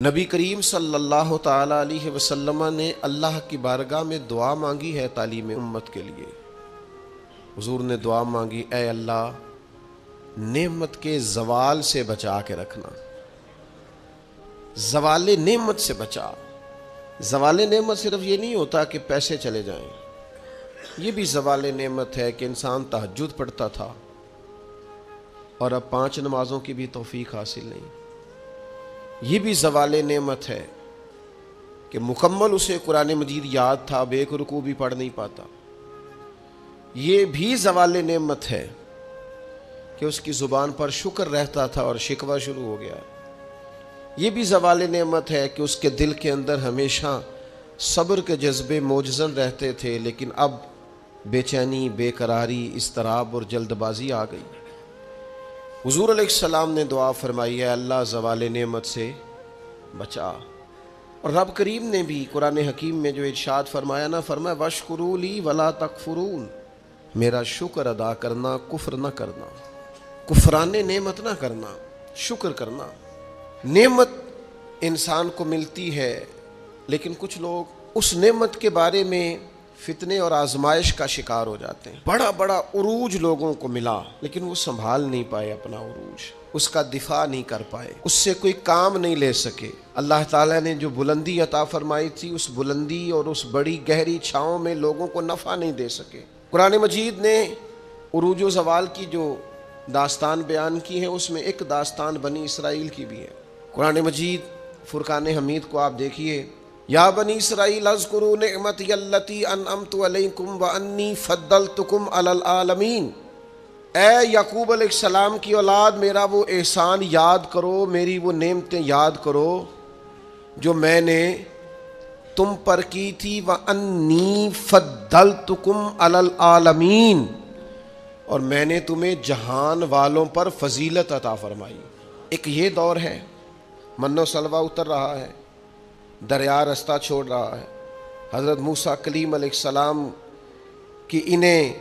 نبی کریم صلی اللہ تعالی علیہ وسلم نے اللہ کی بارگاہ میں دعا مانگی ہے تعلیم امت کے لیے۔ حضور نے دعا مانگی، اے اللہ نعمت کے زوال سے بچا کے رکھنا، زوال نعمت سے بچا۔ زوال نعمت صرف یہ نہیں ہوتا کہ پیسے چلے جائیں، یہ بھی زوال نعمت ہے کہ انسان تہجد پڑھتا تھا اور اب 5 نمازوں کی بھی توفیق حاصل نہیں۔ یہ بھی زوال نعمت ہے کہ مکمل اسے قرآن مجید یاد تھا، اب ایک رکوع بھی پڑھ نہیں پاتا۔ یہ بھی زوال نعمت ہے کہ اس کی زبان پر شکر رہتا تھا اور شکوہ شروع ہو گیا۔ یہ بھی زوال نعمت ہے کہ اس کے دل کے اندر ہمیشہ صبر کے جذبے موجزن رہتے تھے، لیکن اب بے چینی، بے قراری، اضطراب اور جلد بازی آ گئی۔ حضور علیہ السلام نے دعا فرمائی ہے، اللہ زوال نعمت سے بچا۔ اور رب کریم نے بھی قرآن حکیم میں جو ارشاد فرمایا نا، فرمایا وَاشْكُرُوا لِي وَلَا تَكْفُرُونَ، میرا شکر ادا کرنا، کفر نہ کرنا، کفران نعمت نہ کرنا، شکر کرنا۔ نعمت انسان کو ملتی ہے، لیکن کچھ لوگ اس نعمت کے بارے میں فتنے اور آزمائش کا شکار ہو جاتے ہیں۔ بڑا بڑا عروج لوگوں کو ملا، لیکن وہ سنبھال نہیں پائے اپنا عروج، اس کا دفاع نہیں کر پائے، اس سے کوئی کام نہیں لے سکے۔ اللہ تعالیٰ نے جو بلندی عطا فرمائی تھی، اس بلندی اور اس بڑی گہری چھاؤں میں لوگوں کو نفع نہیں دے سکے۔ قرآن مجید نے عروج و زوال کی جو داستان بیان کی ہے، اس میں ایک داستان بنی اسرائیل کی بھی ہے۔ قرآن مجید فرقان حمید کو آپ دیکھیے، یا بنی اسرائیل اذکروا نعمتی التی انعمت علیکم وانی فضلتکم علی العالمین، اے یعقوب علیہ السلام کی اولاد، میرا وہ احسان یاد کرو، میری وہ نعمتیں یاد کرو جو میں نے تم پر کی تھی، وانی فضلتکم علی العالمین، اور میں نے تمہیں جہان والوں پر فضیلت عطا فرمائی۔ ایک یہ دور ہے، من و سلوہ اتر رہا ہے، دریا رستہ چھوڑ رہا ہے، حضرت موسیٰ کلیم علیہ السلام کی انہیں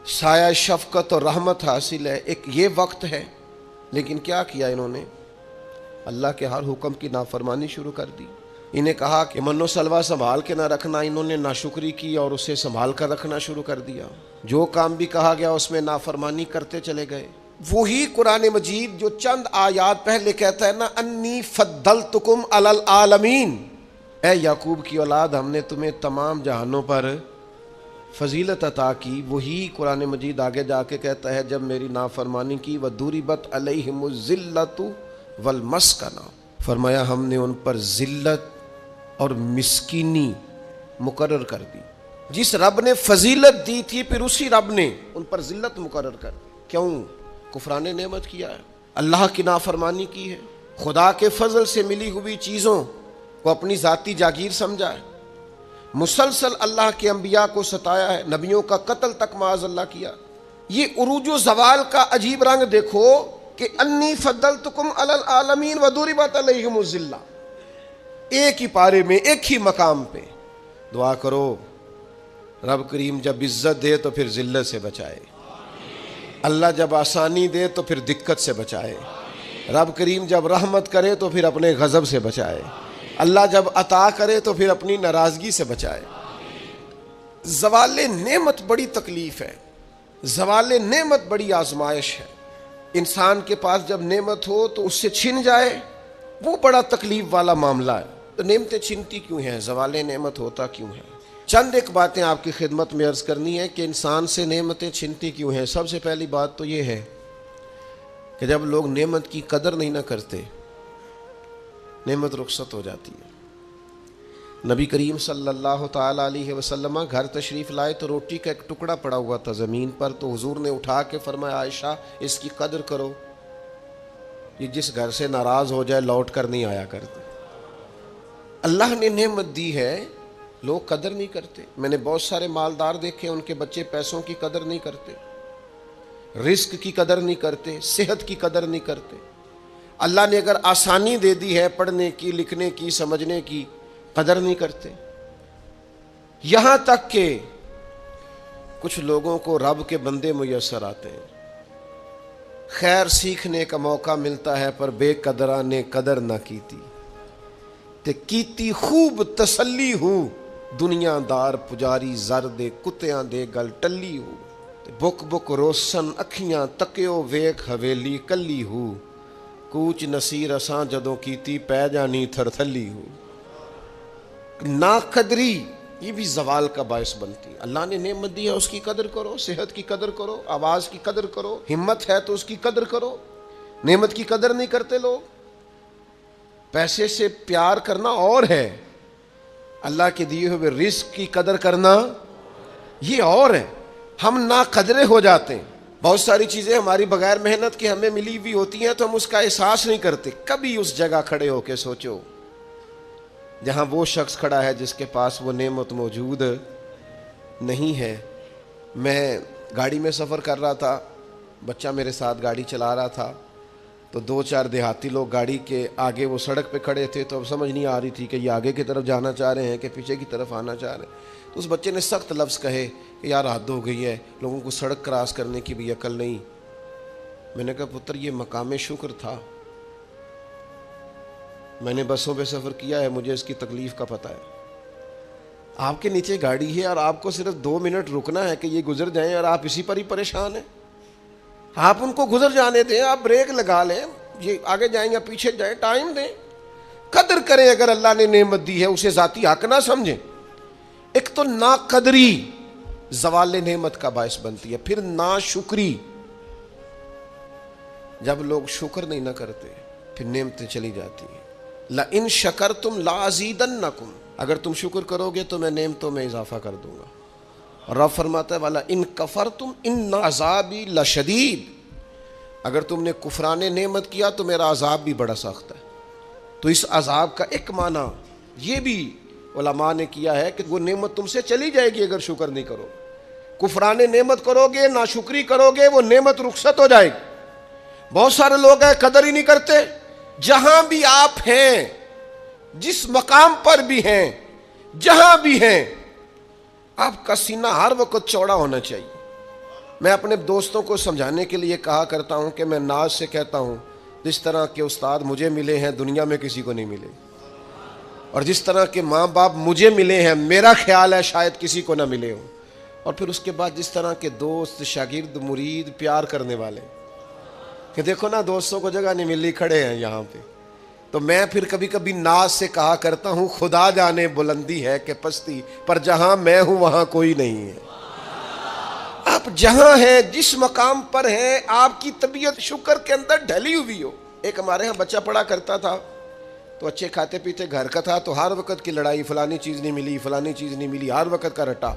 سایہ شفقت اور رحمت حاصل ہے۔ ایک یہ وقت ہے، لیکن کیا کیا انہوں نے؟ اللہ کے ہر حکم کی نافرمانی شروع کر دی۔ انہیں کہا کہ من و سلوہ سنبھال کے نہ رکھنا، انہوں نے ناشکری کی اور اسے سنبھال کر رکھنا شروع کر دیا۔ جو کام بھی کہا گیا اس میں نافرمانی کرتے چلے گئے۔ وہی قرآن مجید جو چند آیات پہلے کہتا ہے نا، انی فضلتکم علی العالمین، اے یعقوب کی اولاد، ہم نے تمہیں تمام جہانوں پر فضیلت عطا کی، وہی قرآن مجید آگے جا کے کہتا ہے جب میری نافرمانی کی، وَضُرِبَتْ عَلَيْهِمُ الذِّلَّةُ وَالْمَسْكَنَةُ، فرمایا ہم نے ان پر ذلت اور مسکینی مقرر کر دی۔ جس رب نے فضیلت دی تھی، پھر اسی رب نے ان پر ذلت مقرر کر دی۔ کیوں؟ کفران نعمت کیا ہے، اللہ کی نافرمانی کی ہے، خدا کے فضل سے ملی ہوئی چیزوں کو اپنی ذاتی جاگیر سمجھا ہے، مسلسل اللہ کے انبیاء کو ستایا ہے، نبیوں کا قتل تک معاذ اللہ کیا۔ یہ عروج و زوال کا عجیب رنگ دیکھو کہ انی فضلتکم علی العالمین وضربت علیہم الذلہ، ایک ہی پارے میں، ایک ہی مقام پہ۔ دعا کرو رب کریم جب عزت دے تو پھر ذلت سے بچائے، اللہ جب آسانی دے تو پھر دقت سے بچائے، رب کریم جب رحمت کرے تو پھر اپنے غضب سے بچائے، اللہ جب عطا کرے تو پھر اپنی ناراضگی سے بچائے۔ زوال نعمت بڑی تکلیف ہے، زوال نعمت بڑی آزمائش ہے۔ انسان کے پاس جب نعمت ہو تو اس سے چھن جائے، وہ بڑا تکلیف والا معاملہ ہے۔ تو نعمتیں چھنتی کیوں ہیں؟ زوال نعمت ہوتا کیوں ہے؟ چند ایک باتیں آپ کی خدمت میں عرض کرنی ہے کہ انسان سے نعمتیں چھنتی کیوں ہیں۔ سب سے پہلی بات تو یہ ہے کہ جب لوگ نعمت کی قدر نہیں نہ کرتے، نعمت رخصت ہو جاتی ہے۔ نبی کریم صلی اللہ تعالی علیہ وسلم گھر تشریف لائے تو روٹی کا ایک ٹکڑا پڑا ہوا تھا زمین پر، تو حضور نے اٹھا کے فرمایا عائشہ اس کی قدر کرو، یہ جس گھر سے ناراض ہو جائے لوٹ کر نہیں آیا کرتے۔ اللہ نے نعمت دی ہے، لوگ قدر نہیں کرتے۔ میں نے بہت سارے مالدار دیکھے، ان کے بچے پیسوں کی قدر نہیں کرتے، رزق کی قدر نہیں کرتے، صحت کی قدر نہیں کرتے۔ اللہ نے اگر آسانی دے دی ہے پڑھنے کی، لکھنے کی، سمجھنے کی، قدر نہیں کرتے۔ یہاں تک کہ کچھ لوگوں کو رب کے بندے میسر آتے ہیں، خیر سیکھنے کا موقع ملتا ہے پر بے قدران نے قدر نہ کی تھی۔ تے کیتی خوب تسلی ہو، دنیا دار پجاری زر دے کتیاں دے گل ٹلی ہو، تے بک بک روسن اکھیاں تکیو ویکھ حویلی کلی ہو، کوچ نصیر اساں جدوں کیتی پے جانی تھر تھلی ہو۔ نا قدری یہ بھی زوال کا باعث بنتی ہے۔ اللہ نے نعمت دی ہے اس کی قدر کرو، صحت کی قدر کرو، آواز کی قدر کرو، ہمت ہے تو اس کی قدر کرو۔ نعمت کی قدر نہیں کرتے لوگ۔ پیسے سے پیار کرنا اور ہے، اللہ کے دیے ہوئے رزق کی قدر کرنا یہ اور ہے۔ ہم نا قدرے ہو جاتے ہیں۔ بہت ساری چیزیں ہماری بغیر محنت کے ہمیں ملی ہوئی ہوتی ہیں تو ہم اس کا احساس نہیں کرتے۔ کبھی اس جگہ کھڑے ہو کے سوچو جہاں وہ شخص کھڑا ہے جس کے پاس وہ نعمت موجود نہیں ہے۔ میں گاڑی میں سفر کر رہا تھا، بچہ میرے ساتھ گاڑی چلا رہا تھا، تو 2-4 دیہاتی لوگ گاڑی کے آگے وہ سڑک پہ کھڑے تھے، تو اب سمجھ نہیں آ رہی تھی کہ یہ آگے کی طرف جانا چاہ رہے ہیں کہ پیچھے کی طرف آنا چاہ رہے ہیں۔ تو اس بچے نے سخت لفظ کہے کہ یار حد ہو گئی ہے، لوگوں کو سڑک کراس کرنے کی بھی عقل نہیں۔ میں نے کہا پتر یہ مقام شکر تھا، میں نے بسوں پہ سفر کیا ہے، مجھے اس کی تکلیف کا پتہ ہے۔ آپ کے نیچے گاڑی ہے اور آپ کو صرف 2 منٹ رکنا ہے کہ یہ گزر جائیں اور آپ اسی پر ہی پریشان ہیں۔ آپ ان کو گزر جانے دیں، آپ بریک لگا لیں، یہ آگے جائیں یا پیچھے جائیں، ٹائم دیں، قدر کریں۔ اگر اللہ نے نعمت دی ہے اسے ذاتی حق نہ سمجھیں۔ ایک تو ناقدری زوال نعمت کا باعث بنتی ہے، پھر ناشکری، جب لوگ شکر نہیں نہ کرتے پھر نعمتیں چلی جاتی ہیں۔ لَإِن شَكَرْتُمْ لَأَزِيدَنَّكُمْ، اگر تم شکر کرو گے تو میں نعمتوں میں اضافہ کر دوں گا۔ اور رب فرماتا ہے وَلَئِن كَفَرْتُمْ إِنَّ عَذَابِي لَشَدِيدٌ، اگر تم نے کفران نعمت کیا تو میرا عذاب بھی بڑا سخت ہے۔ تو اس عذاب کا ایک معنی یہ بھی علماء نے کیا ہے کہ وہ نعمت تم سے چلی جائے گی اگر شکر نہیں کرو۔ کفران نعمت کرو گے، ناشکری کرو گے، وہ نعمت رخصت ہو جائے گی۔ بہت سارے لوگ ہیں قدر ہی نہیں کرتے۔ جہاں بھی آپ ہیں، جس مقام پر بھی ہیں، جہاں بھی ہیں، آپ کا سینہ ہر وقت چوڑا ہونا چاہیے۔ میں اپنے دوستوں کو سمجھانے کے لیے کہا کرتا ہوں کہ میں ناز سے کہتا ہوں جس طرح کے استاد مجھے ملے ہیں دنیا میں کسی کو نہیں ملے، اور جس طرح کے ماں باپ مجھے ملے ہیں میرا خیال ہے شاید کسی کو نہ ملے ہوں، اور پھر اس کے بعد جس طرح کے دوست، شاگرد، مرید، پیار کرنے والے، کہ دیکھو نا دوستوں کو جگہ نہیں ملی، کھڑے ہیں یہاں پہ۔ تو میں پھر کبھی کبھی ناز سے کہا کرتا ہوں خدا جانے بلندی ہے کہ پستی، پر جہاں میں ہوں وہاں کوئی نہیں ہے۔ آپ جہاں ہیں، جس مقام پر ہیں، آپ کی طبیعت شکر کے اندر ڈھلی ہوئی ہو۔ ایک ہمارے ہاں بچہ پڑھا کرتا تھا، تو اچھے کھاتے پیتے گھر کا تھا، تو ہر وقت کی لڑائی، فلانی چیز نہیں ملی، فلانی چیز نہیں ملی، ہر وقت کا رٹا۔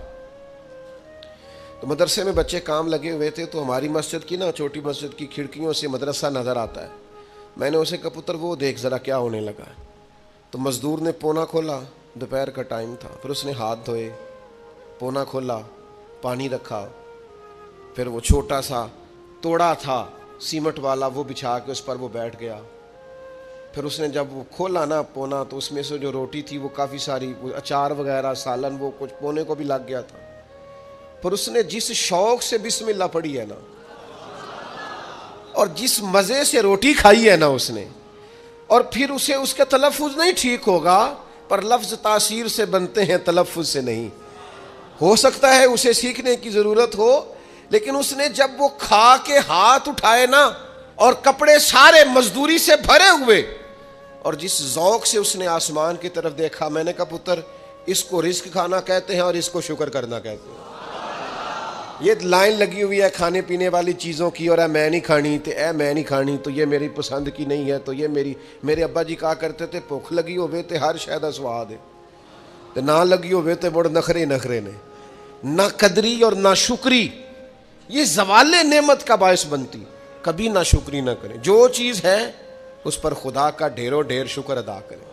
تو مدرسے میں بچے کام لگے ہوئے تھے، تو ہماری مسجد کی نا، چھوٹی مسجد کی کھڑکیوں سے مدرسہ نظر آتا ہے۔ میں نے اسے کہا پتر وہ دیکھ ذرا کیا ہونے لگا ہے۔ تو مزدور نے پونا کھولا، دوپہر کا ٹائم تھا، پھر اس نے ہاتھ دھوئے، پونا کھولا، پانی رکھا، پھر وہ چھوٹا سا توڑا تھا سیمٹ والا وہ بچھا کے اس پر وہ بیٹھ گیا۔ پھر اس نے جب وہ کھولا نا پونا، تو اس میں سے جو روٹی تھی وہ کافی ساری، وہ اچار وغیرہ، سالن، وہ کچھ پونے کو بھی لگ گیا تھا۔ پھر اس نے جس شوق سے بسم اللہ پڑھی ہے نا، اور جس مزے سے روٹی کھائی ہے نا اس نے، اور پھر اسے اس کا تلفظ نہیں ٹھیک ہوگا، پر لفظ تاثیر سے بنتے ہیں، تلفظ سے نہیں۔ ہو سکتا ہے اسے سیکھنے کی ضرورت ہو، لیکن اس نے جب وہ کھا کے ہاتھ اٹھائے نا، اور کپڑے سارے مزدوری سے بھرے ہوئے، اور جس ذوق سے اس نے آسمان کی طرف دیکھا، میں نے کہا پتر اس کو رزق کھانا کہتے ہیں اور اس کو شکر کرنا کہتے ہیں۔ یہ لائن لگی ہوئی ہے کھانے پینے والی چیزوں کی، اور اے میں نہیں کھانی، تو اے میں نہیں کھانی، تو یہ میری پسند کی نہیں ہے، تو یہ میرے ابا جی کہا کرتے تھے بھوک لگی ہوئے تے ہر شے دا سواد ہے، تے نہ لگی ہوئے تے بڑے نخرے نے۔ نہ قدری اور نہ شکری یہ زوال نعمت کا باعث بنتی۔ کبھی نہ شکری نہ کریں، جو چیز ہے اس پر خدا کا ڈھیروں ڈھیر شکر ادا کریں،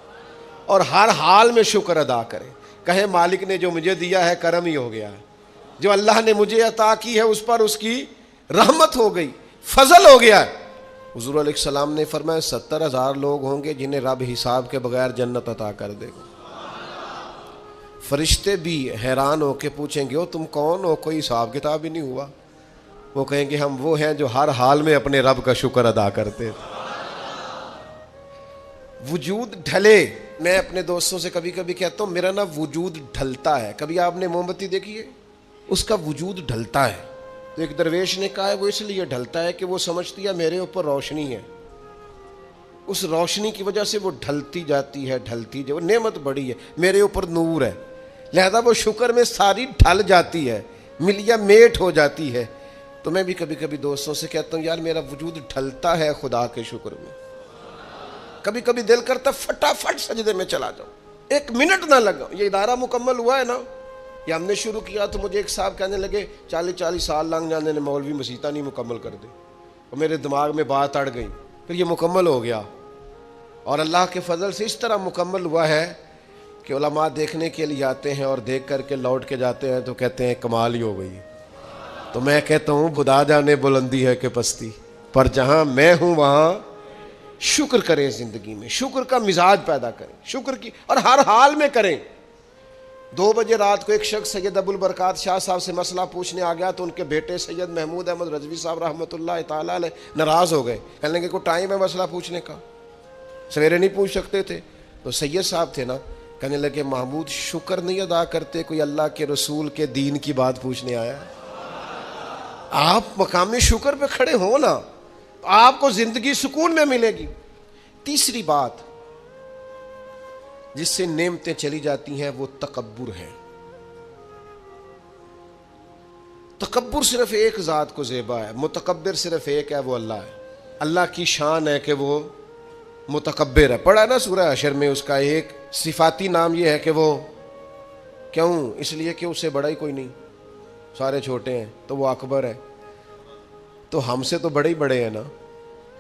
اور ہر حال میں شکر ادا کریں۔ کہیں مالک نے جو مجھے دیا ہے کرم ہی ہو گیا ہے، جو اللہ نے مجھے عطا کی ہے اس پر اس کی رحمت ہو گئی، فضل ہو گیا ہے۔ حضور علیہ السلام نے فرمایا 70,000 لوگ ہوں گے جنہیں رب حساب کے بغیر جنت عطا کر دے گا۔ فرشتے بھی حیران ہو کے پوچھیں گے تم کون ہو، کوئی حساب کتاب ہی نہیں ہوا۔ وہ کہیں گے ہم وہ ہیں جو ہر حال میں اپنے رب کا شکر ادا کرتے۔ وجود ڈھلے. میں اپنے دوستوں سے کبھی کبھی کہتا ہوں میرا نا وجود ڈھلتا ہے. کبھی آپ نے موم بتی دیکھی ہے؟ اس کا وجود ڈھلتا ہے. تو ایک درویش نے کہا ہے وہ اس لیے ڈھلتا ہے کہ وہ سمجھتی ہے میرے اوپر روشنی ہے, اس روشنی کی وجہ سے وہ ڈھلتی جاتی ہے, وہ نعمت بڑی ہے, میرے اوپر نور ہے, لہذا وہ شکر میں ساری ڈھل جاتی ہے, ملیا میٹ ہو جاتی ہے. تو میں بھی کبھی کبھی دوستوں سے کہتا ہوں یار میرا وجود ڈھلتا ہے خدا کے شکر میں. کبھی کبھی دل کرتا فٹافٹ سجدے میں چلا جاؤں, 1 منٹ نہ لگا. یہ ادارہ مکمل ہوا ہے نا, یہ ہم نے شروع کیا تو مجھے ایک صاحب کہنے لگے 40 سال لگ جانے نے مولوی مسیطہ نہیں مکمل کر دے, اور میرے دماغ میں بات اڑ گئی. پھر یہ مکمل ہو گیا, اور اللہ کے فضل سے اس طرح مکمل ہوا ہے کہ علماء دیکھنے کے لیے آتے ہیں اور دیکھ کر کے لوٹ کے جاتے ہیں تو کہتے ہیں کمال ہی ہو گئی. تو میں کہتا ہوں خدا جانے بلندی ہے کہ پستی, پر جہاں میں ہوں وہاں شکر کریں, زندگی میں شکر کا مزاج پیدا کریں, شکر کی, اور ہر حال میں کریں. 2 بجے رات کو ایک شخص سید ابو البرکات شاہ صاحب سے مسئلہ پوچھنے آ گیا تو ان کے بیٹے سید محمود احمد رضوی صاحب رحمۃ اللہ تعالیٰ علیہ ناراض ہو گئے. کہنے لگے کوئی ٹائم ہے مسئلہ پوچھنے کا, سویرے نہیں پوچھ سکتے تھے؟ تو سید صاحب تھے نا, کہنے لگے محمود شکر نہیں ادا کرتے, کوئی اللہ کے رسول کے دین کی بات پوچھنے آیا. آپ مقام شکر پہ کھڑے ہو نا, آپ کو زندگی سکون میں ملے گی. تیسری بات جس سے نعمتیں چلی جاتی ہیں وہ تکبر ہے. تکبر صرف ایک ذات کو زیبا ہے, متکبر صرف ایک ہے, وہ اللہ ہے. اللہ کی شان ہے کہ وہ متکبر ہے. پڑھا نا سورہ حشر میں, اس کا ایک صفاتی نام یہ ہے کہ وہ کیوں, اس لیے کہ اسے بڑا ہی کوئی نہیں, سارے چھوٹے ہیں, تو وہ اکبر ہے. تو ہم سے تو بڑے ہی بڑے ہیں نا,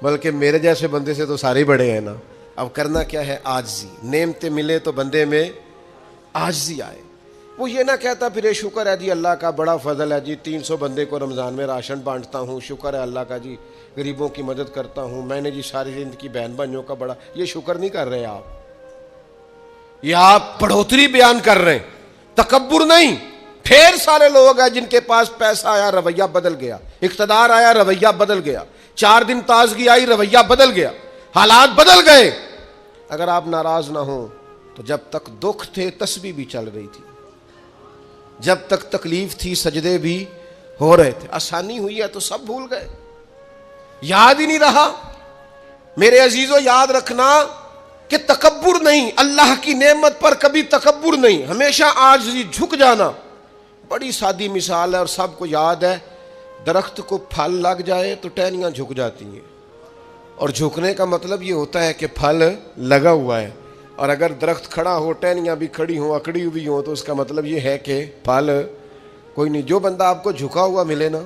بلکہ میرے جیسے بندے سے تو سارے بڑے ہیں نا. اب کرنا کیا ہے؟ عاجزی. نعمتیں ملے تو بندے میں عاجزی آئے. وہ یہ نہ کہتا پھر شکر ہے جی اللہ کا بڑا فضل ہے جی, 300 بندے کو رمضان میں راشن بانٹتا ہوں, شکر ہے اللہ کا جی, غریبوں کی مدد کرتا ہوں, میں نے جی ساری زندگی بہن بھائیوں کا بڑا. یہ شکر نہیں کر رہے آپ, یہ آپ بڑھوتری بیان کر رہے ہیں, تکبر نہیں. ڈھیر سارے لوگ ہیں جن کے پاس پیسہ آیا رویہ بدل گیا, اقتدار آیا رویہ بدل گیا, 4 دن تازگی آئی رویہ بدل گیا, حالات بدل گئے. اگر آپ ناراض نہ ہوں تو جب تک دکھ تھے تسبیح بھی چل رہی تھی, جب تک تکلیف تھی سجدے بھی ہو رہے تھے. آسانی ہوئی ہے تو سب بھول گئے, یاد ہی نہیں رہا. میرے عزیزو یاد رکھنا کہ تکبر نہیں, اللہ کی نعمت پر کبھی تکبر نہیں, ہمیشہ عاجزی, جھک جانا. بڑی سادی مثال ہے اور سب کو یاد ہے. درخت کو پھل لگ جائے تو ٹہنیاں جھک جاتی ہیں, اور جھکنے کا مطلب یہ ہوتا ہے کہ پھل لگا ہوا ہے. اور اگر درخت کھڑا ہو, ٹہنیاں بھی کھڑی ہوں, اکڑی ہوئی ہوں, تو اس کا مطلب یہ ہے کہ پھل کوئی نہیں. جو بندہ آپ کو جھکا ہوا ملے نا,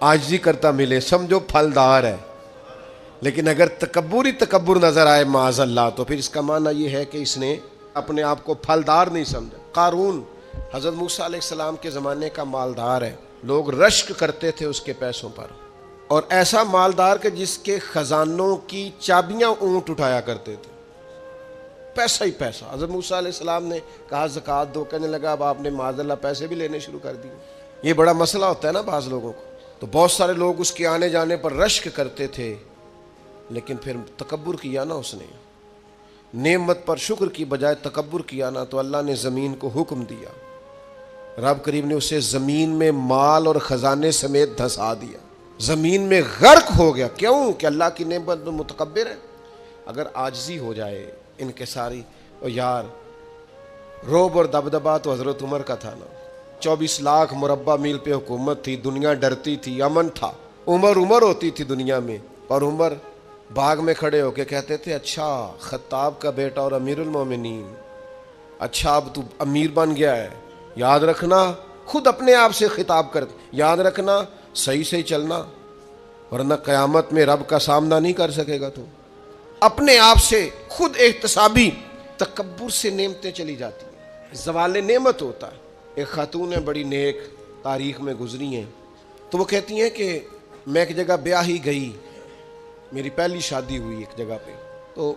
عاجزی کرتا ملے, سمجھو پھلدار ہے. لیکن اگر تکبر نظر آئے معاذ اللہ, تو پھر اس کا معنی یہ ہے کہ اس نے اپنے آپ کو پھلدار نہیں سمجھا. قارون حضرت موسیٰ علیہ السلام کے زمانے کا مالدار ہے, لوگ رشک کرتے تھے اس کے پیسوں پر, اور ایسا مالدار کہ جس کے خزانوں کی چابیاں اونٹ اٹھایا کرتے تھے, پیسہ ہی پیسہ. حضرت موسیٰ علیہ السلام نے کہا زکوٰۃ دو, کہنے لگا اب آپ نے معاذ اللہ پیسے بھی لینے شروع کر دیے. یہ بڑا مسئلہ ہوتا ہے نا بعض لوگوں کو. تو بہت سارے لوگ اس کے آنے جانے پر رشک کرتے تھے, لیکن پھر تکبر کیا نا اس نے, نعمت پر شکر کی بجائے تکبر کیا نا, تو اللہ نے زمین کو حکم دیا, رب کریم نے اسے زمین میں مال اور خزانے سمیت دھسا دیا, زمین میں غرق ہو گیا. کیوں؟ کہ اللہ کی نعمت میں متکبر ہے. اگر عاجزی ہو جائے انکساری, اور یار روب اور دبدبا تو حضرت عمر کا تھا نا, 24 لاکھ مربع میل پہ حکومت تھی, دنیا ڈرتی تھی, امن تھا, عمر ہوتی تھی دنیا میں. اور عمر باغ میں کھڑے ہو کے کہتے تھے اچھا خطاب کا بیٹا اور امیر المومنین, اچھا اب تو امیر بن گیا ہے, یاد رکھنا. خود اپنے آپ سے خطاب کر, یاد رکھنا صحیح سے ہی چلنا, ورنہ قیامت میں رب کا سامنا نہیں کر سکے گا. تو اپنے آپ سے خود احتسابی. تکبر سے نعمتیں چلی جاتی ہیں, زوال نعمت ہوتا ہے. ایک خاتون ہے بڑی نیک, تاریخ میں گزری ہیں, تو وہ کہتی ہیں کہ میں ایک جگہ بیاہی گئی, میری پہلی شادی ہوئی ایک جگہ پہ, تو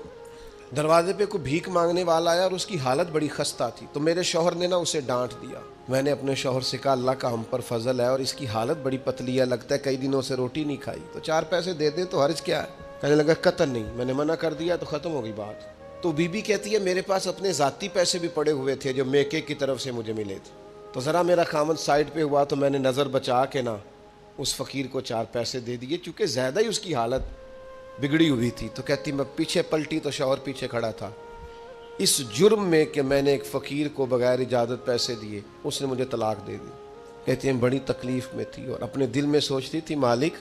دروازے پہ کوئی بھیک مانگنے والا آیا اور اس کی حالت بڑی خستہ تھی. تو میرے شوہر نے نا اسے ڈانٹ دیا. میں نے اپنے شوہر سے کہا اللہ کا ہم پر فضل ہے اور اس کی حالت بڑی پتلی ہے, لگتا ہے کئی دنوں سے روٹی نہیں کھائی, تو 4 پیسے دے دیں تو حرج کیا ہے. کہنے لگا قطن نہیں، میں نے منع کر دیا تو ختم ہو گئی بات. تو بی بی کہتی ہے میرے پاس اپنے ذاتی پیسے بھی پڑے ہوئے تھے جو میکے کی طرف سے مجھے ملے تھے. تو ذرا میرا خامد سائڈ پہ ہوا تو میں نے نظر بچا کے نا اس فقیر کو 4 پیسے دے دیے، چونکہ زیادہ ہی اس کی حالت بگڑی ہوئی تھی. تو کہتی میں پیچھے پلٹی تو شوہر پیچھے کھڑا تھا، اس جرم میں کہ میں نے ایک فقیر کو بغیر اجازت پیسے دیے اس نے مجھے طلاق دے دی. کہتی ہیں بڑی تکلیف میں تھی اور اپنے دل میں سوچتی تھی مالک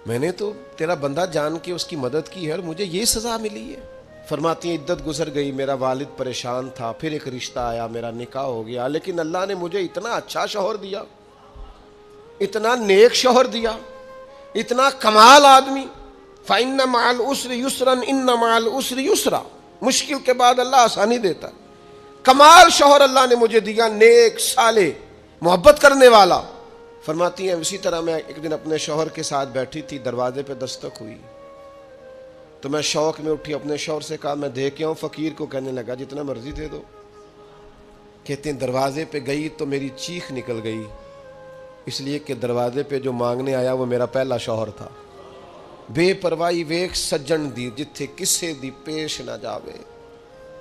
میں نے تو تیرا بندہ جان کے اس کی مدد کی ہے اور مجھے یہ سزا ملی ہے. فرماتی ہیں عدت گزر گئی، میرا والد پریشان تھا، پھر ایک رشتہ آیا، میرا نکاح ہو گیا، لیکن اللہ نے مجھے اتنا اچھا شوہر دیا، اتنا نیک شوہر دیا، اتنا کمال آدمی. فَإِنَّ مَعَ الْعُسْرِ يُسْرًا إِنَّ مَعَ الْعُسْرِ يُسْرًا، مشکل کے بعد اللہ آسانی دیتا ہے. کمال شوہر اللہ نے مجھے دیا، نیک، صالح، محبت کرنے والا. فرماتی ہیں اسی طرح میں ایک دن اپنے شوہر کے ساتھ بیٹھی تھی، دروازے پہ دستک ہوئی تو میں شوق میں اٹھی، اپنے شوہر سے کہا میں دے کے آؤں فقیر کو. کہنے لگا جتنا مرضی دے دو. کہتے ہیں دروازے پہ گئی تو میری چیخ نکل گئی، اس لیے کہ دروازے پہ جو مانگنے آیا وہ میرا پہلا شوہر تھا. بے پرواہی ویک سجن دی جتھے کسے دی پیش نہ جاوے،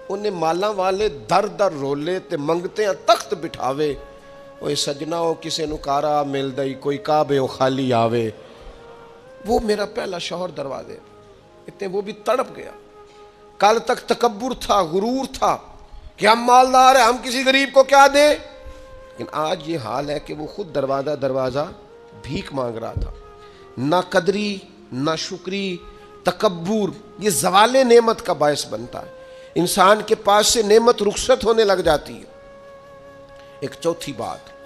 انہیں مالاں والے در در رولے تے منگتے ہیں تخت بٹھاوے. وہ سجنا ہو کسے نو کارا مل دئی، کوئی کعبے ہو خالی آوے. وہ میرا پہلا شوہر دروازے اتنے، وہ بھی تڑپ گیا. کل تک تکبر تھا، غرور تھا کہ ہم مالدار ہیں، ہم کسی غریب کو کیا دیں، لیکن آج یہ حال ہے کہ وہ خود دروازہ بھیک مانگ رہا تھا. نہ قدری، نہ شکری، تکبر یہ زوال نعمت کا باعث بنتا ہے. انسان کے پاس سے نعمت رخصت ہونے لگ جاتی ہے. ایک چوتھی بات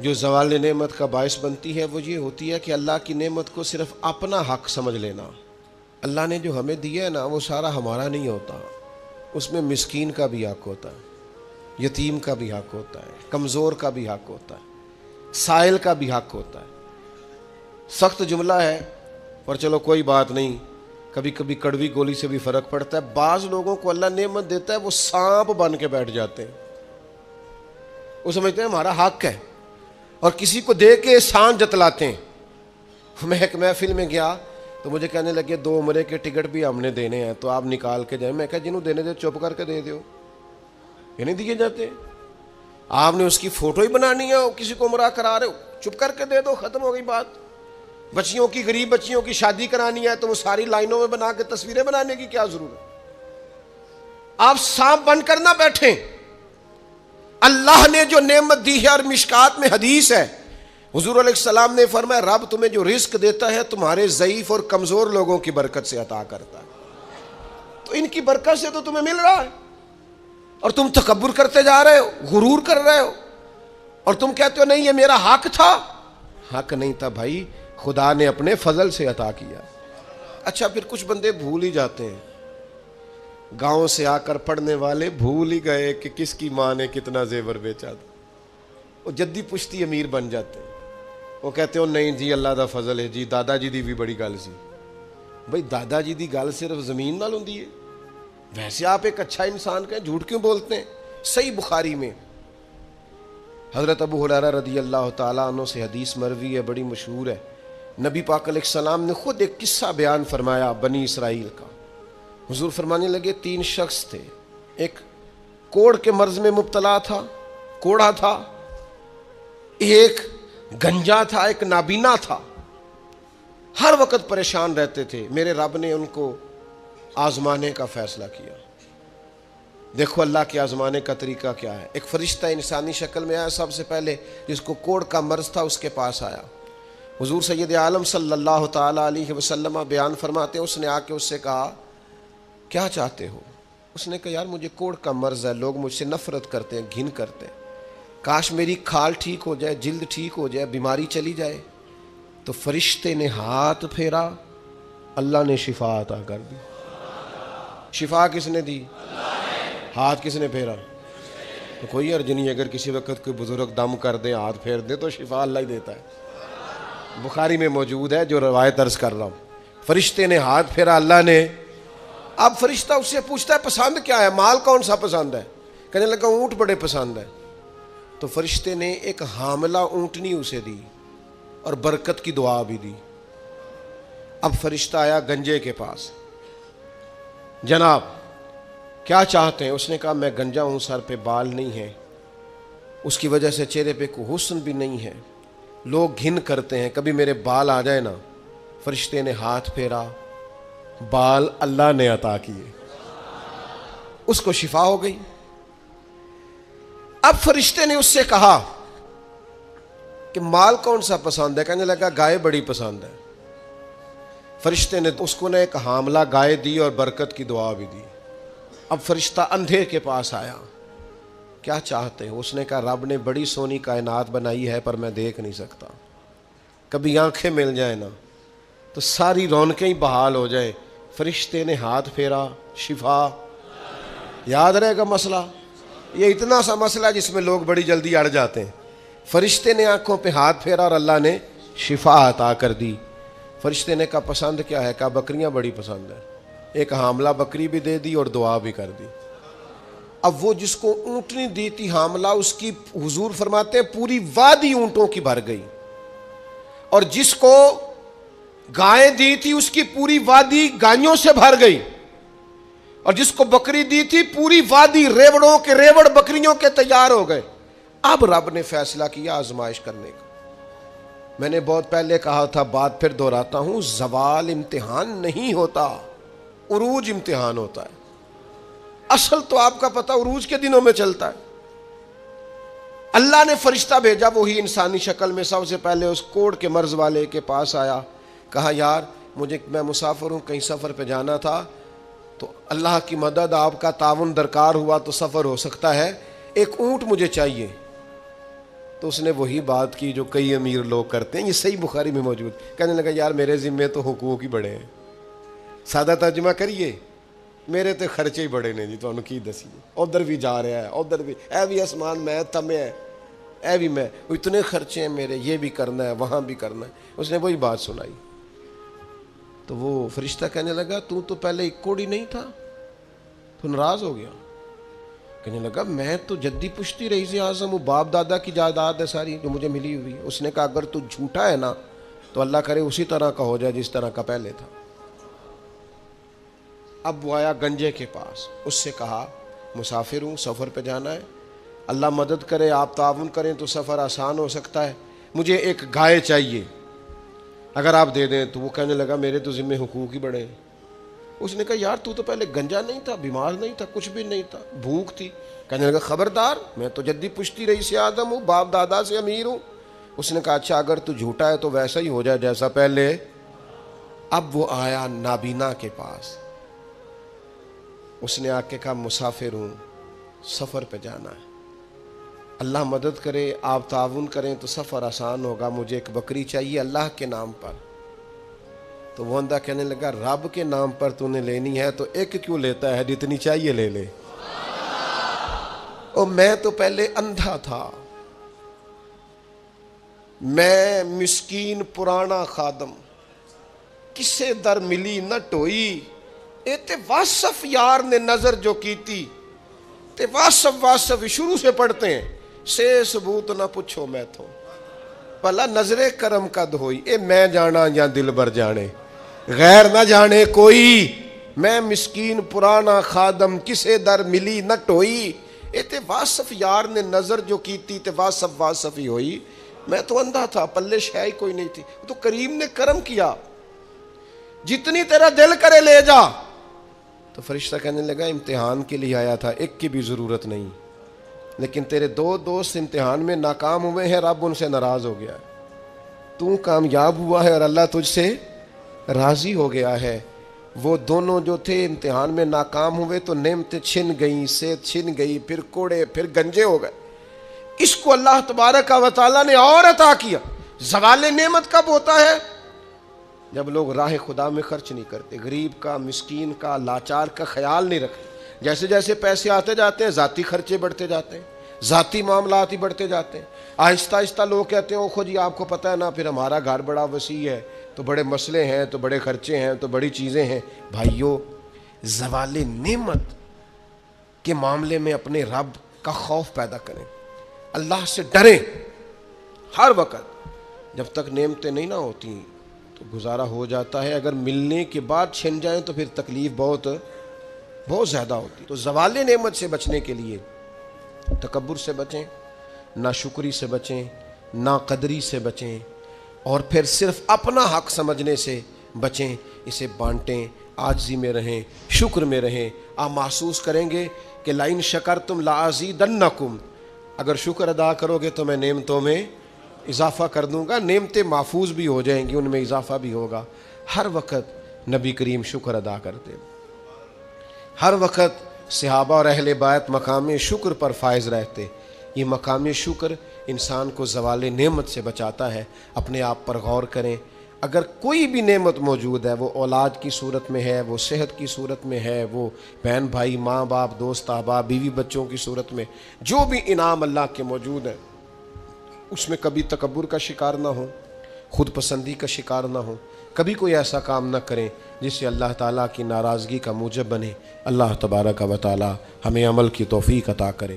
جو زوال نعمت کا باعث بنتی ہے وہ یہ ہوتی ہے کہ اللہ کی نعمت کو صرف اپنا حق سمجھ لینا. اللہ نے جو ہمیں دیا ہے نا وہ سارا ہمارا نہیں ہوتا، اس میں مسکین کا بھی حق ہوتا ہے، یتیم کا بھی حق ہوتا ہے، کمزور کا بھی حق ہوتا ہے، سائل کا بھی حق ہوتا ہے. سخت جملہ ہے پر چلو کوئی بات نہیں، کبھی کبھی کڑوی گولی سے بھی فرق پڑتا ہے. بعض لوگوں کو اللہ نعمت دیتا ہے وہ سانپ بن کے بیٹھ جاتے ہیں، وہ سمجھتے ہیں ہمارا حق ہے اور کسی کو دے کے احسان جتلاتے ہیں. میں ایک محفل میں گیا تو مجھے کہنے لگے 2 عمرے کے ٹکٹ بھی ہم نے دینے ہیں تو آپ نکال کے جائیں. میں کہا جنہوں دینے دے چپ کر کے دے دیو، یہ نہیں دیے جاتے. آپ نے اس کی فوٹو ہی بنانی ہے، کسی کو عمرہ کرا رہے ہو چپ کر کے دے دو، ختم ہو گئی بات. بچیوں کی، غریب بچیوں کی شادی کرانی ہے تو وہ ساری لائنوں میں بنا کے تصویریں بنانے کی کیا ضرورت. آپ سانپ بن کر نہ بیٹھیں. اللہ نے جو نعمت دی ہے، اور مشکات میں حدیث ہے حضور علیہ السلام نے فرمایا رب تمہیں جو رزق دیتا ہے تمہارے ضعیف اور کمزور لوگوں کی برکت سے عطا کرتا ہے. تو ان کی برکت سے تو تمہیں مل رہا ہے اور تم تکبر کرتے جا رہے ہو، غرور کر رہے ہو، اور تم کہتے ہو نہیں یہ میرا حق تھا. حق نہیں تھا بھائی، خدا نے اپنے فضل سے عطا کیا. اچھا پھر کچھ بندے بھول ہی جاتے ہیں، گاؤں سے آ کر پڑھنے والے بھول ہی گئے کہ کس کی ماں نے کتنا زیور بیچا تھا. وہ جدی پشتی امیر بن جاتے ہیں. وہ کہتے ہو نہیں جی اللہ دا فضل ہے جی، دادا جی دی بھی بڑی گل سی. بھائی دادا جی دی گل صرف زمین نال ہوندی ہے؟ ویسے آپ ایک اچھا انسان کہیں، جھوٹ کیوں بولتے ہیں؟ صحیح بخاری میں حضرت ابو ہریرہ رضی اللہ تعالیٰ عنہ سے حدیث مروی ہے، بڑی مشہور ہے. نبی پاک علیہ السلام نے خود ایک قصہ بیان فرمایا بنی اسرائیل کا. حضور فرمانے لگے 3 شخص تھے، ایک کوڑ کے مرض میں مبتلا تھا، کوڑا تھا، ایک گنجا تھا، ایک نابینا تھا، ہر وقت پریشان رہتے تھے. میرے رب نے ان کو آزمانے کا فیصلہ کیا. دیکھو اللہ کے آزمانے کا طریقہ کیا ہے. ایک فرشتہ انسانی شکل میں آیا، سب سے پہلے جس کو کوڑ کا مرض تھا اس کے پاس آیا. حضور سید عالم صلی اللہ تعالیٰ علیہ وسلم بیان فرماتے ہیں اس نے آ کے اس سے کہا کیا چاہتے ہو؟ اس نے کہا یار مجھے کوڑ کا مرض ہے، لوگ مجھ سے نفرت کرتے ہیں، گھن کرتے ہیں، کاش میری کھال ٹھیک ہو جائے، جلد ٹھیک ہو جائے، بیماری چلی جائے. تو فرشتے نے ہاتھ پھیرا، اللہ نے شفا عطا کر دی. شفا کس نے دی؟ ہاتھ کس نے پھیرا؟ تو کوئی عرض نہیں، اگر کسی وقت کوئی بزرگ دم کر دے، ہاتھ پھیر دے تو شفا اللہ ہی دیتا ہے. بخاری میں موجود ہے جو روایت عرض کر رہا ہوں. فرشتے نے ہاتھ پھیرا، اللہ نے. اب فرشتہ اس سے پوچھتا ہے پسند کیا ہے، مال کون سا پسند ہے؟ کہنے لگا اونٹ بڑے پسند ہے. تو فرشتے نے ایک حاملہ اونٹنی اسے دی اور برکت کی دعا بھی دی. اب فرشتہ آیا گنجے کے پاس، جناب کیا چاہتے ہیں؟ اس نے کہا میں گنجا ہوں، سر پہ بال نہیں ہے، اس کی وجہ سے چہرے پہ کوئی حسن بھی نہیں ہے، لوگ گھن کرتے ہیں، کبھی میرے بال آ جائے نا۔ فرشتے نے ہاتھ پھیرا، بال اللہ نے عطا کیے، اس کو شفا ہو گئی۔ اب فرشتے نے اس سے کہا کہ مال کون سا پسند ہے؟ کہنے لگا گائے بڑی پسند ہے۔ فرشتے نے اس کو ایک حاملہ گائے دی اور برکت کی دعا بھی دی۔ اب فرشتہ اندھے کے پاس آیا، کیا چاہتے ہیں؟ اس نے کہا رب نے بڑی سونی کائنات بنائی ہے پر میں دیکھ نہیں سکتا، کبھی آنکھیں مل جائیں نا تو ساری رونقیں ہی بحال ہو جائیں۔ فرشتے نے ہاتھ پھیرا، شفا۔ یاد رہے گا مسئلہ، یہ اتنا سا مسئلہ جس میں لوگ بڑی جلدی اڑ جاتے ہیں۔ فرشتے نے آنکھوں پہ ہاتھ پھیرا اور اللہ نے شفا عطا کر دی۔ فرشتے نے کہا پسند کیا ہے؟ کہا بکریاں بڑی پسند ہے۔ ایک حاملہ بکری بھی دے دی اور دعا بھی کر دی۔ اب وہ جس کو اونٹنی دی تھی حاملہ، اس کی حضور فرماتے ہیں پوری وادی اونٹوں کی بھر گئی، اور جس کو گائے دی تھی اس کی پوری وادی گائیوں سے بھر گئی، اور جس کو بکری دی تھی پوری وادی ریوڑوں کے ریوڑ بکریوں کے تیار ہو گئے۔ اب رب نے فیصلہ کیا آزمائش کرنے کا۔ میں نے بہت پہلے کہا تھا، بات پھر دہراتا ہوں، زوال امتحان نہیں ہوتا، عروج امتحان ہوتا ہے۔ اصل تو آپ کا پتہ عروج کے دنوں میں چلتا ہے۔ اللہ نے فرشتہ بھیجا، وہی انسانی شکل میں، سب سے پہلے اس کوڑ کے مرض والے کے پاس آیا، کہا یار میں مسافر ہوں، کہیں سفر پہ جانا تھا، تو اللہ کی مدد، آپ کا تعاون درکار ہوا تو سفر ہو سکتا ہے، ایک اونٹ مجھے چاہیے۔ تو اس نے وہی بات کی جو کئی امیر لوگ کرتے ہیں، یہ صحیح بخاری میں موجود۔ کہنے لگا یار میرے ذمے تو حقوق ہی بڑے ہیں، سادہ ترجمہ کریے، میرے تو خرچے ہی بڑے نے جی، تمہیں کی دسیے، ادھر بھی جا رہا ہے، ادھر بھی، اے بھی آسمان میں تمہیں ہے، اے بھی میں، اتنے خرچے ہیں میرے، یہ بھی کرنا ہے، وہاں بھی کرنا ہے۔ اس نے وہی بات سنائی تو وہ فرشتہ کہنے لگا تو پہلے ایک کوڑی نہیں تھا، تو ناراض ہو گیا۔ کہنے لگا میں تو جدی پشتی رئیس اعظم ہوں، باپ دادا کی جائیداد ہے ساری جو مجھے ملی ہوئی۔ اس نے کہا اگر تو جھوٹا ہے نا تو اللہ کرے اسی طرح کا ہو جائے جس طرح کا پہلے تھا۔ اب وہ آیا گنجے کے پاس، اس سے کہا مسافر ہوں، سفر پہ جانا ہے، اللہ مدد کرے، آپ تعاون کریں تو سفر آسان ہو سکتا ہے، مجھے ایک گائے چاہیے، اگر آپ دے دیں تو۔ وہ کہنے لگا میرے تو ذمہ حقوق ہی بڑے ہیں۔ اس نے کہا یار تو پہلے گنجا نہیں تھا، بیمار نہیں تھا، کچھ بھی نہیں تھا، بھوک تھی۔ کہنے لگا خبردار، میں تو جدی پشتی رئیس اعظم ہوں، باپ دادا سے امیر ہوں۔ اس نے کہا اچھا اگر تو جھوٹا ہے تو ویسا ہی ہو جائے جیسا پہلے۔ اب وہ آیا نابینا کے پاس، اس نے آ کے کہا مسافر ہوں، سفر پہ جانا ہے، اللہ مدد کرے، آپ تعاون کریں تو سفر آسان ہوگا، مجھے ایک بکری چاہیے اللہ کے نام پر۔ تو وہ بندہ کہنے لگا رب کے نام پر تو نے لینی ہے تو ایک کیوں لیتا ہے، جتنی چاہیے لے لے۔ اور میں تو پہلے اندھا تھا، میں مسکین پرانا خادم، کسے در ملی نہ ٹوئی، اے تے واصف یار نے نظر جو کیتی، تے واصف شروع سے پڑھتے ہیں، سے ثبوت نہ پوچھو میں تو، بھلا نظر کرم کد ہوئی، اے میں جانا یا دل بر جانے، غیر نہ جانے کوئی، میں مسکین پرانا خادم، کسے در ملی نہ ٹوئی، اے تے واصف یار نے نظر جو کیتی، تے واصف ہی ہوئی۔ میں تو اندھا تھا، پلے شے ہی کوئی نہیں تھی، تو کریم نے کرم کیا، جتنی تیرا دل کرے لے جا۔ تو فرشتہ کہنے لگا امتحان کے لیے آیا تھا، ایک کی بھی ضرورت نہیں، لیکن تیرے دو دوست امتحان میں ناکام ہوئے ہیں، رب ان سے ناراض ہو گیا ہے، تو کامیاب ہوا ہے اور اللہ تجھ سے راضی ہو گیا ہے۔ وہ دونوں جو تھے امتحان میں ناکام ہوئے تو نعمتیں چھن گئیں، صحت چھن گئی، پھر کوڑے، پھر گنجے ہو گئے۔ اس کو اللہ تبارک و تعالیٰ نے اور عطا کیا۔ زوال نعمت کب ہوتا ہے؟ جب لوگ راہ خدا میں خرچ نہیں کرتے، غریب کا، مسکین کا، لاچار کا خیال نہیں رکھتے۔ جیسے جیسے پیسے آتے جاتے ہیں ذاتی خرچے بڑھتے جاتے ہیں، ذاتی معاملات ہی بڑھتے جاتے ہیں۔ آہستہ آہستہ لوگ کہتے ہیں اوہ جی آپ کو پتہ ہے نا، پھر ہمارا گھر بڑا وسیع ہے تو بڑے مسئلے ہیں، تو بڑے خرچے ہیں، تو بڑی چیزیں ہیں۔ بھائیو، زوال نعمت کے معاملے میں اپنے رب کا خوف پیدا کریں، اللہ سے ڈریں ہر وقت۔ جب تک نعمتیں نہیں نہ ہوتی تو گزارا ہو جاتا ہے، اگر ملنے کے بعد چھن جائیں تو پھر تکلیف بہت بہت زیادہ ہوتی. تو زوال نعمت سے بچنے کے لیے تکبر سے بچیں، ناشکری سے بچیں، ناقدری سے بچیں، اور پھر صرف اپنا حق سمجھنے سے بچیں. اسے بانٹیں، عاجزی میں رہیں، شکر میں رہیں. آپ محسوس کریں گے کہ لَإِن شَكَرْتُمْ لَأَزِيدَنَّكُمْ، اگر شکر ادا کرو گے تو میں نعمتوں میں اضافہ کر دوں گا. نعمتیں محفوظ بھی ہو جائیں گی، ان میں اضافہ بھی ہوگا. ہر وقت نبی کریم شکر ادا کرتے، ہر وقت صحابہ اور اہل بیت مقام شکر پر فائز رہتے. یہ مقام شکر انسان کو زوال نعمت سے بچاتا ہے. اپنے آپ پر غور کریں، اگر کوئی بھی نعمت موجود ہے، وہ اولاد کی صورت میں ہے، وہ صحت کی صورت میں ہے، وہ بہن بھائی ماں باپ دوست احباب بیوی بچوں کی صورت میں، جو بھی انعام اللہ کے موجود ہے، اس میں کبھی تکبر کا شکار نہ ہو، خود پسندی کا شکار نہ ہو. کبھی کوئی ایسا کام نہ کریں جس سے اللہ تعالیٰ کی ناراضگی کا موجب بنے. اللہ تبارک و تعالیٰ ہمیں عمل کی توفیق عطا کرے.